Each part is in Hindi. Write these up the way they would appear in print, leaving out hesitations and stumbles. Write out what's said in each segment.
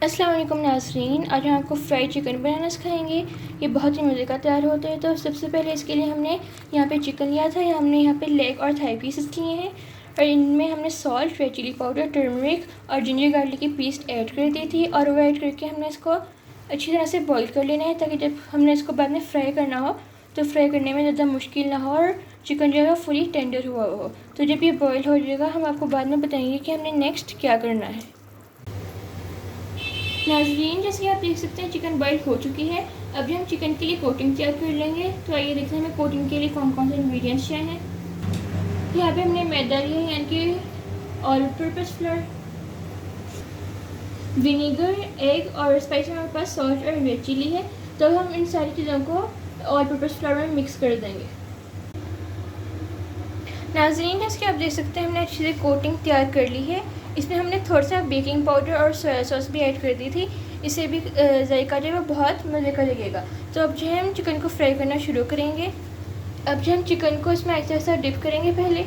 अस्सलाम वालेकुम नाज़रीन, आज हम आपको फ्राइड चिकन बनाना सिखाएंगे। ये बहुत ही मज़े का तैयार होता है। तो सबसे पहले इसके लिए हमने यहाँ पे चिकन लिया था। हमने यहाँ पे लेग और थाई पीसेस लिए हैं और इनमें हमने salt, red chilli powder, turmeric और जिंजर गार्लिक की पेस्ट ऐड कर दी थी और वो ऐड करके हमने इसको अच्छी तरह से बॉईल कर लेना है, ताकि जब हमने इसको बाद में फ्राई करना हो तो फ्राई करने में ज़्यादा मुश्किल ना हो और चिकन जो है फुली टेंडर हुआ हो। तो जब ये बॉईल हो जाएगा हम आपको बाद में बताएंगे कि हमने नेक्स्ट क्या करना है। नाज़रीन, जैसे आप देख सकते हैं चिकन बॉईल हो चुकी है। अब हम चिकन के लिए कोटिंग तैयार कर लेंगे। तो आइए देखते हैं हमें कोटिंग के लिए कौन कौन से इंग्रेडिएंट्स चाहिए। यहाँ पे हमने मैदा लिया है, यानी कि all purpose floor, vinegar, egg और स्पाइस में हमारे पास सॉल्ट और रेड चिली है। तो हम इन सारी चीज़ों को ऑल पर्पस फ्लोर में मिक्स कर देंगे। नाज़रीन, जैसे कि आप देख सकते हैं हमने अच्छे से कोटिंग तैयार कर ली है। इसमें हमने थोड़ा सा बेकिंग पाउडर और सोया सॉस भी ऐड कर दी थी। इससे भी जायका जो है वो बहुत मज़े का लगेगा। तो अब जो है हम चिकन को फ्राई करना शुरू करेंगे। अब जो हम चिकन को इसमें ऐसा ऐसा डिप करेंगे पहले।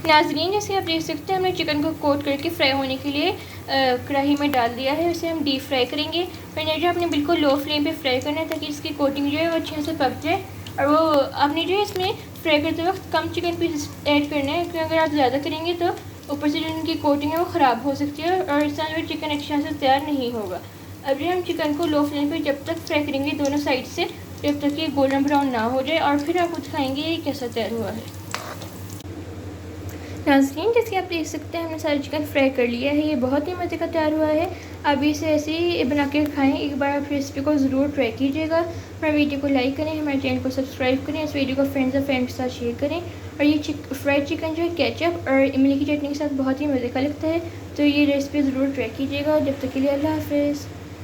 नाज़रीन, जैसे आप देख सकते हैं हमने चिकन को कोट करके फ्राई होने के लिए कढ़ाई में डाल दिया है। इसे हम डीप फ्राई करेंगे। फिर जो आपने बिल्कुल लो फ्लेम पे फ्राई करना है, ताकि इसकी कोटिंग जो है वो अच्छे से पक जाए। और वो आपने जो है इसमें फ्राई करते वक्त कम चिकन पीस ऐड करना है, क्योंकि अगर आप ज़्यादा करेंगे तो ऊपर से जो उनकी कोटिंग है वो ख़राब हो सकती है और इस तरह जो चिकन अच्छे से तैयार नहीं होगा। अब जो हम चिकन को लो फ्लेम पे जब तक फ्राई करेंगे दोनों साइड से, जब तक ये गोल्डन ब्राउन ना हो जाए, और फिर आपको दिखाएंगे ये कैसा तैयार हुआ है। नाज़रीन, जैसे आप देख सकते हैं हमने सारा चिकन फ्राई कर लिया है। ये बहुत ही मज़े का तैयार हुआ है। आप इसे ऐसे ही बना के खाएं। एक बार आप रेसिपी को ज़रूर ट्राई कीजिएगा। हमारे वीडियो को लाइक करें, हमारे चैनल को सब्सक्राइब करें, इस वीडियो को फ्रेंड्स और फैमिली के साथ शेयर करें। और ये फ्राइड चिकन जो है केचप और इमली की चटनी के साथ बहुत ही मज़े का लगता है। तो ये रेसिपी ज़रूर ट्राई कीजिएगा। जब तक के लिए अल्लाह हाफ़िज़।